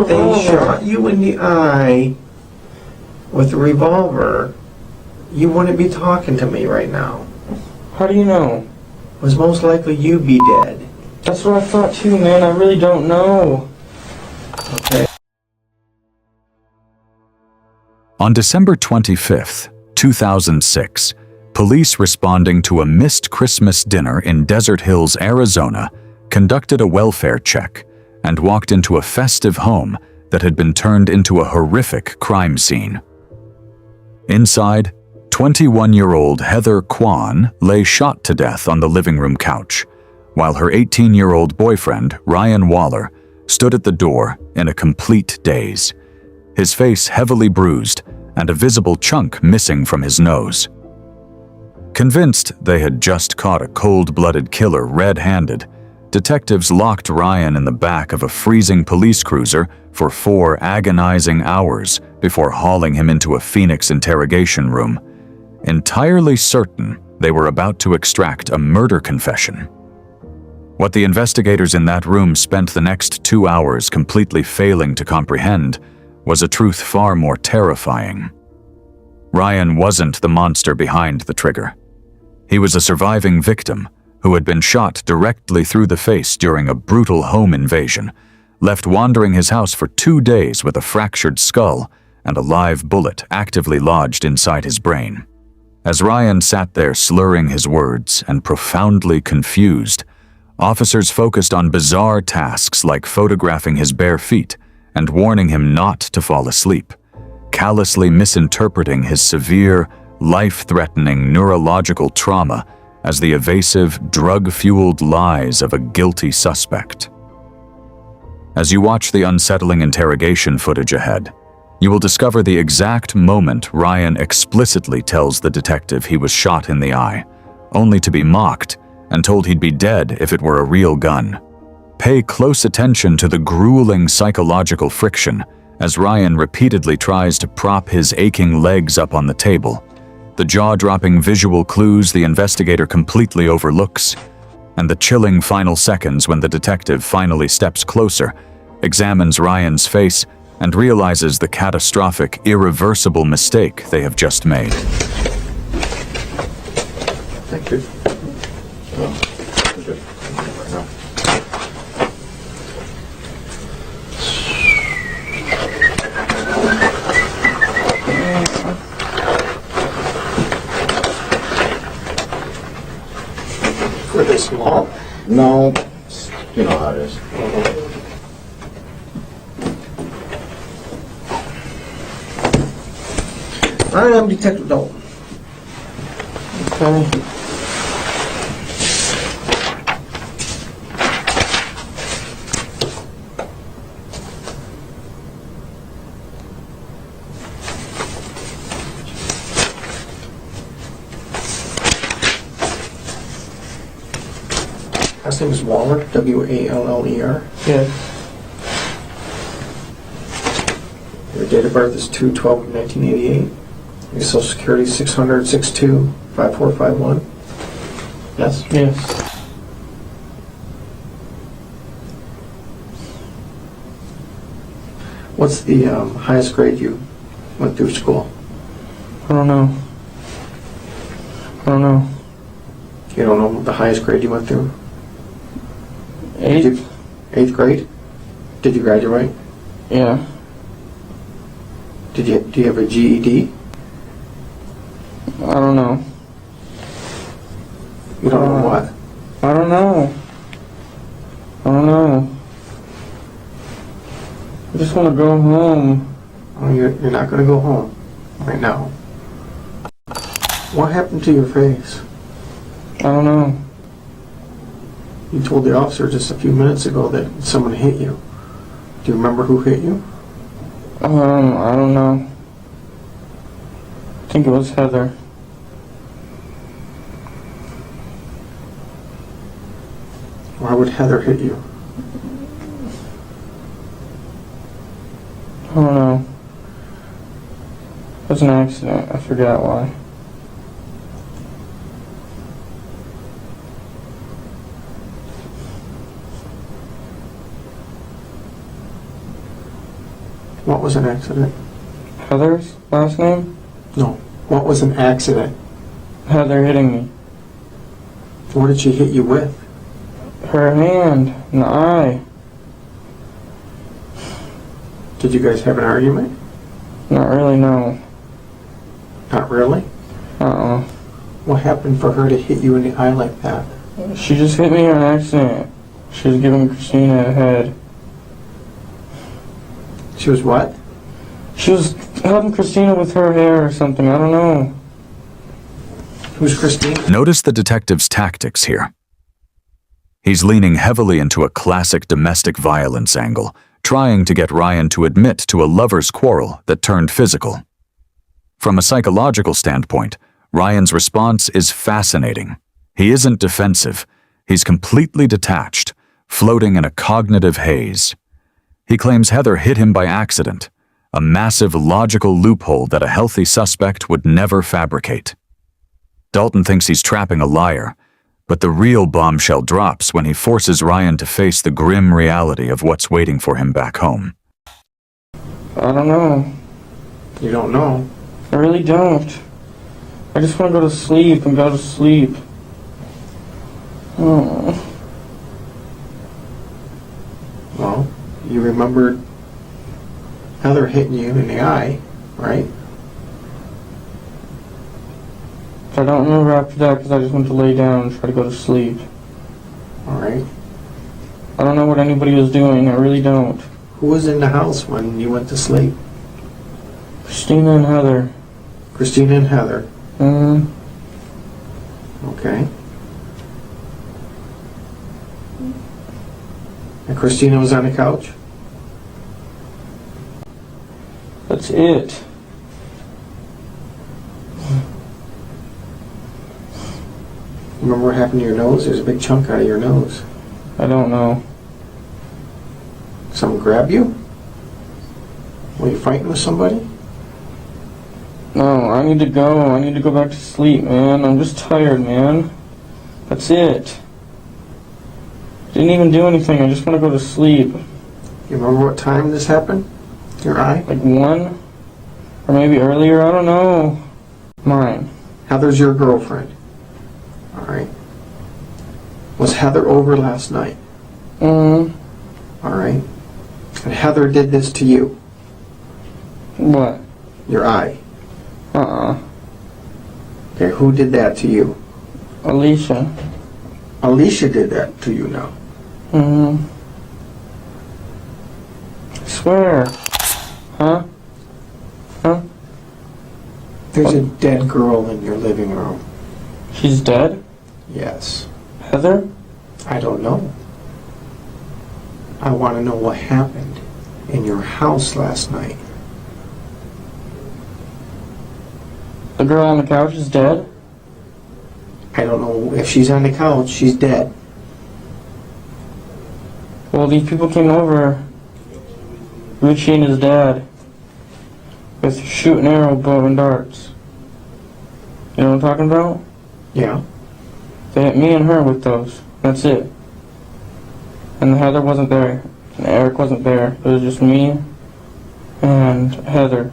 They shot you in the eye with a revolver, you wouldn't be talking to me right now. How do you know? It was most likely you'd be dead. That's what I thought too, man. I really don't know. Okay. On December 25th, 2006, police responding to a missed Christmas dinner in Desert Hills, Arizona, conducted a welfare check and walked into a festive home that had been turned into a horrific crime scene. Inside, 21-year-old Heather Quan lay shot to death on the living room couch, while her 18-year-old boyfriend, Ryan Waller, stood at the door in a complete daze, his face heavily bruised and a visible chunk missing from his nose. Convinced they had just caught a cold-blooded killer red-handed, detectives locked Ryan in the back of a freezing police cruiser for 4 agonizing hours before hauling him into a Phoenix interrogation room, entirely certain they were about to extract a murder confession. What the investigators in that room spent the next 2 hours completely failing to comprehend was a truth far more terrifying. Ryan wasn't the monster behind the trigger. He was a surviving victim who had been shot directly through the face during a brutal home invasion, left wandering his house for 2 days with a fractured skull and a live bullet actively lodged inside his brain. As Ryan sat there slurring his words and profoundly confused, officers focused on bizarre tasks like photographing his bare feet and warning him not to fall asleep, callously misinterpreting his severe, life-threatening neurological trauma as the evasive, drug-fueled lies of a guilty suspect. As you watch the unsettling interrogation footage ahead, you will discover the exact moment Ryan explicitly tells the detective he was shot in the eye, only to be mocked and told he'd be dead if it were a real gun. Pay close attention to the grueling psychological friction as Ryan repeatedly tries to prop his aching legs up on the table, the jaw-dropping visual clues the investigator completely overlooks, and the chilling final seconds when the detective finally steps closer, examines Ryan's face, and realizes the catastrophic, irreversible mistake they have just made. Thank you. Were they small? No, you know how it is. I am Detective Dalton. Okay. Last name is Waller, W-A-L-L-E-R. Yes. Your date of birth is 2/12/1988. Your social security is 600-62-5451. Yes? Yes. What's the highest grade you went through school? I don't know. You don't know the highest grade you went through? 8th? 8th grade? Did you graduate? Yeah. Do you have a GED? I don't know. You don't know what? I don't know. I just want to go home. Oh, you're not going to go home right now. What happened to your face? I don't know. You told the officer just a few minutes ago that someone hit you. Do you remember who hit you? I don't know. I think it was Heather. Why would Heather hit you? I don't know. It was an accident. I forgot why. What was an accident? Heather's last name? No. What was an accident? Heather hitting me. What did she hit you with? Her hand in the eye. Did you guys have an argument? Not really, no. Not really? Uh-uh. What happened for her to hit you in the eye like that? She just hit me on accident. She was giving Christina a head. She was what? She was helping Christina with her hair or something, I don't know. Who's Christine? Notice the detective's tactics here. He's leaning heavily into a classic domestic violence angle, trying to get Ryan to admit to a lover's quarrel that turned physical. From a psychological standpoint, Ryan's response is fascinating. He isn't defensive. He's completely detached, floating in a cognitive haze. He claims Heather hit him by accident, a massive logical loophole that a healthy suspect would never fabricate. Dalton thinks he's trapping a liar, but the real bombshell drops when he forces Ryan to face the grim reality of what's waiting for him back home. I don't know. You don't know. I really don't. I just want to go to sleep and go to sleep. Oh. Well, you remembered Heather hitting you in the eye, right? I don't remember after that because I just went to lay down and try to go to sleep. All right. I don't know what anybody was doing. I really don't. Who was in the house when you went to sleep? Christina and Heather. Christina and Heather. Okay. And Christina was on the couch? That's it. Remember what happened to your nose? There's a big chunk out of your nose. I don't know. Someone grab you? Were you fighting with somebody? No, I need to go. I need to go back to sleep, man. I'm just tired, man. That's it. Didn't even do anything. I just want to go to sleep. You remember what time this happened? Your eye? Like 1? Or maybe earlier? I don't know. Mine. Heather's your girlfriend. All right. Was Heather over last night? All right. And Heather did this to you. What? Your eye. Uh-uh. Okay, who did that to you? Alicia. Alicia did that to you now. I swear. Huh? Huh? There's a dead girl in your living room. She's dead? Yes. Heather? I don't know. I want to know what happened in your house last night. The girl on the couch is dead? I don't know if she's on the couch. She's dead. Well, these people came over. Richie and his dad. With shoot and arrow, bow and darts. You know what I'm talking about? Yeah. They hit me and her with those. That's it. And Heather wasn't there. And Eric wasn't there. It was just me and Heather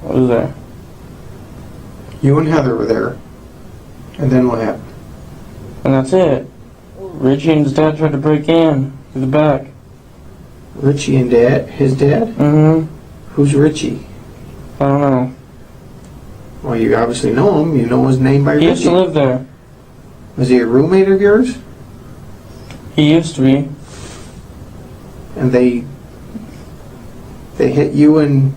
was there. You and Heather were there. And then what happened? And that's it. Richie and his dad tried to break in through the back. Richie and Dad? His dad? Who's Richie? I don't know. Well, you obviously know him. You know his name by Richie. He used to live there. Was he a roommate of yours? He used to be. And they hit you and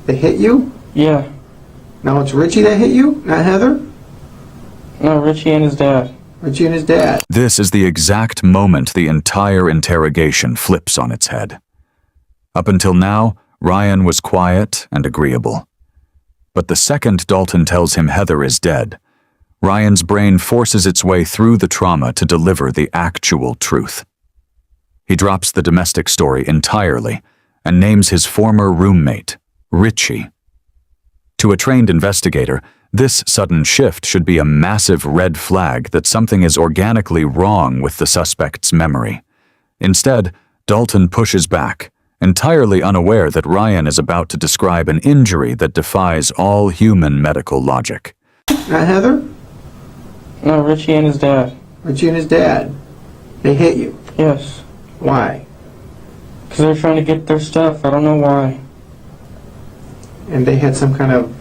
they hit you? Yeah. Now it's Richie that hit you, not Heather? No, Richie and his dad. Richie and his dad. This is the exact moment the entire interrogation flips on its head. Up until now, Ryan was quiet and agreeable. But the second Dalton tells him Heather is dead, Ryan's brain forces its way through the trauma to deliver the actual truth. He drops the domestic story entirely and names his former roommate, Richie. To a trained investigator, this sudden shift should be a massive red flag that something is organically wrong with the suspect's memory. Instead, Dalton pushes back entirely unaware that Ryan is about to describe an injury that defies all human medical logic. Not Heather? No, Richie and his dad. Richie and his dad. They hit you. Yes. Why? Because they're trying to get their stuff. I don't know why. And they had some kind of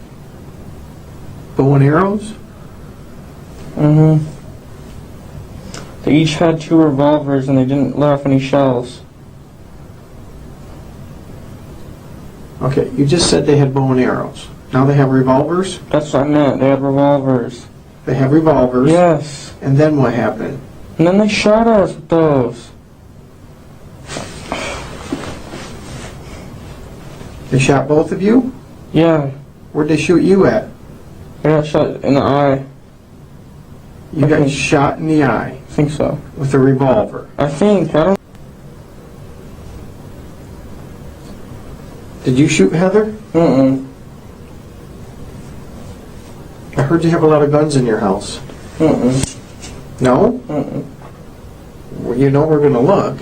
bow and arrows? Mm-hmm. They each had 2 revolvers and they didn't let off any shells. Okay, you just said they had bow and arrows. Now they have revolvers? That's what I meant. They had revolvers. They have revolvers. Yes. And then what happened? And then they shot us with those. They shot both of you? Yeah. Where'd they shoot you at? I got shot in the eye. You got shot in the eye I think so. with a revolver. I don't... Did you shoot Heather? Mm-mm. I heard you have a lot of guns in your house. Mm-mm. No? Mm-mm. Well, you know we're gonna look.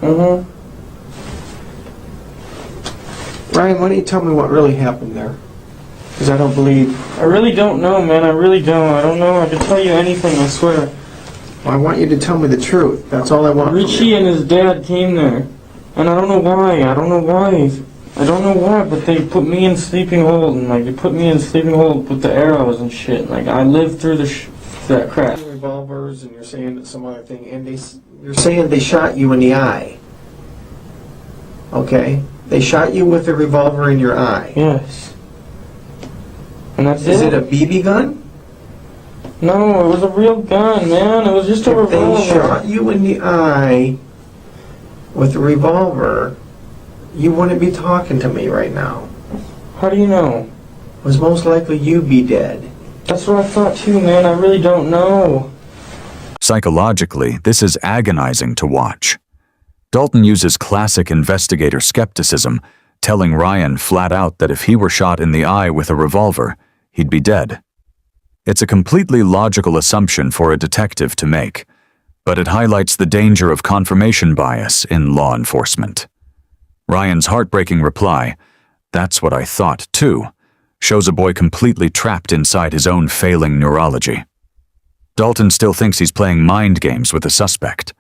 Mm-hmm. Ryan, why don't you tell me what really happened there? Because I don't believe... I really don't know, man. I really don't. I don't know. I can tell you anything, I swear. Well, I want you to tell me the truth. That's all I want from Richie you. and his dad came there. And I don't know why. I don't know why, but they put me in sleeping hold. And, like, they put me in sleeping hold with the arrows and shit. Like, I lived through that crap. Revolvers, and you're saying that some other thing, and you're saying they shot you in the eye. Okay? They shot you with a revolver in your eye. Yes. And that's Is it a BB gun? No, it was a real gun, man. It was just a If revolver. they shot you in the eye with a revolver, you wouldn't be talking to me right now. How do you know? It was most likely you be dead. That's what I thought too, man. I really don't know. Psychologically, this is agonizing to watch. Dalton uses classic investigator skepticism, telling Ryan flat out that if he were shot in the eye with a revolver, he'd be dead. It's a completely logical assumption for a detective to make, but it highlights the danger of confirmation bias in law enforcement. Ryan's heartbreaking reply, "That's what I thought too," shows a boy completely trapped inside his own failing neurology. Dalton still thinks he's playing mind games with the suspect,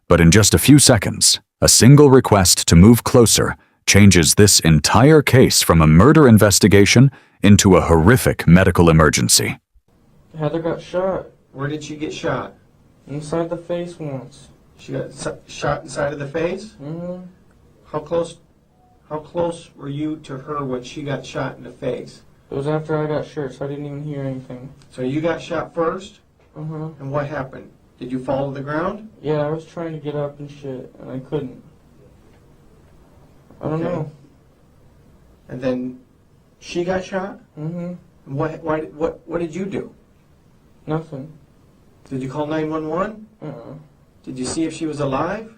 but in just a few seconds, a single request to move closer changes this entire case from a murder investigation into a horrific medical emergency. Heather got shot Where did she get shot? inside the face once. She got shot inside of the face? Mm-hmm. How close were you to her when she got shot in the face? It was after I got shot, so I didn't even hear anything. So you got shot first, Uh-huh. and what happened? Did you fall to the ground? Yeah, I was trying to get up and shit, and I couldn't. I don't Okay. know. And then she got shot? Mm-hmm. And what did you do? Nothing. Did you call 911? Uh-uh. Did you see if she was alive?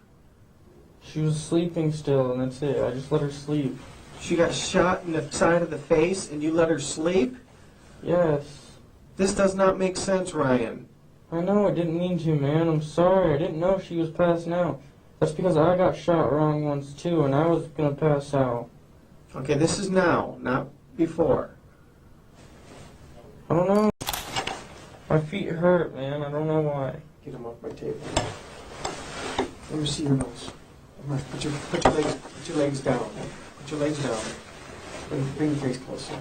She was sleeping still, and that's it. I just let her sleep. She got shot in the side of the face, and you let her sleep? Yes. This does not make sense, Ryan. I know, I didn't mean to, man. I'm sorry. I didn't know she was passing out. That's because I got shot wrong once, too, and I was gonna pass out. Okay, this is now, not before. I don't know. My feet hurt, man. I don't know why. Get him off my table. Let me see your nose. Put your legs down. Put your legs down. Bring your face closer.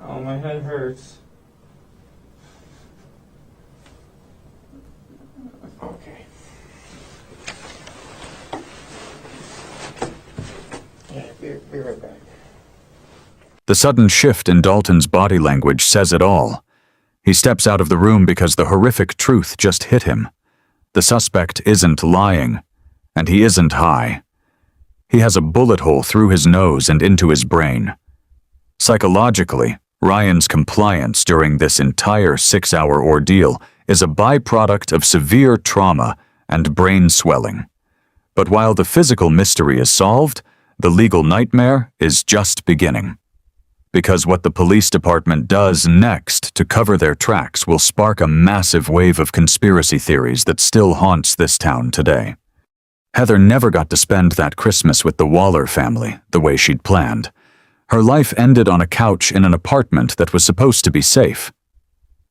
Oh, my head hurts. Okay. Yeah, be right back. The sudden shift in Dalton's body language says it all. He steps out of the room because the horrific truth just hit him. The suspect isn't lying, and he isn't high. He has a bullet hole through his nose and into his brain. Psychologically, Ryan's compliance during this entire 6-hour ordeal is a byproduct of severe trauma and brain swelling. But while the physical mystery is solved, the legal nightmare is just beginning. Because what the police department does next to cover their tracks will spark a massive wave of conspiracy theories that still haunts this town today. Heather never got to spend that Christmas with the Waller family the way she'd planned. Her life ended on a couch in an apartment that was supposed to be safe.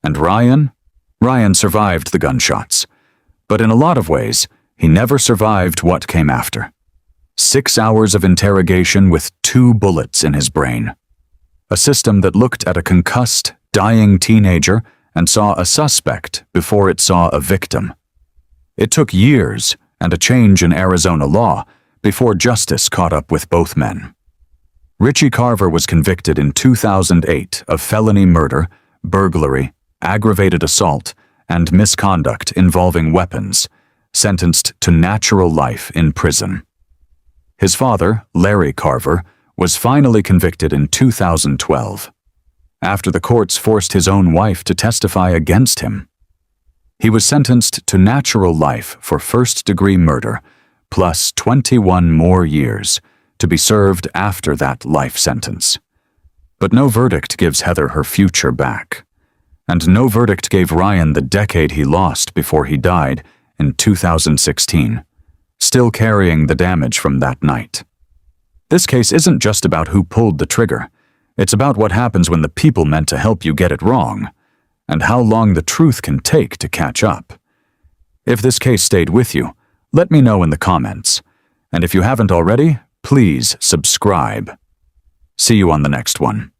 And Ryan? Ryan survived the gunshots. But in a lot of ways, he never survived what came after. 6 hours of interrogation with 2 bullets in his brain. A system that looked at a concussed, dying teenager and saw a suspect before it saw a victim. It took years and a change in Arizona law before justice caught up with both men. Richie Carver was convicted in 2008 of felony murder, burglary, aggravated assault, and misconduct involving weapons, sentenced to natural life in prison. His father, Larry Carver, was finally convicted in 2012, after the courts forced his own wife to testify against him. He was sentenced to natural life for first-degree murder, plus 21 more years, to be served after that life sentence. But no verdict gives Heather her future back. And no verdict gave Ryan the decade he lost before he died in 2016, still carrying the damage from that night. This case isn't just about who pulled the trigger. It's about what happens when the people meant to help you get it wrong, and how long the truth can take to catch up. If this case stayed with you, let me know in the comments. And if you haven't already, please subscribe. See you on the next one.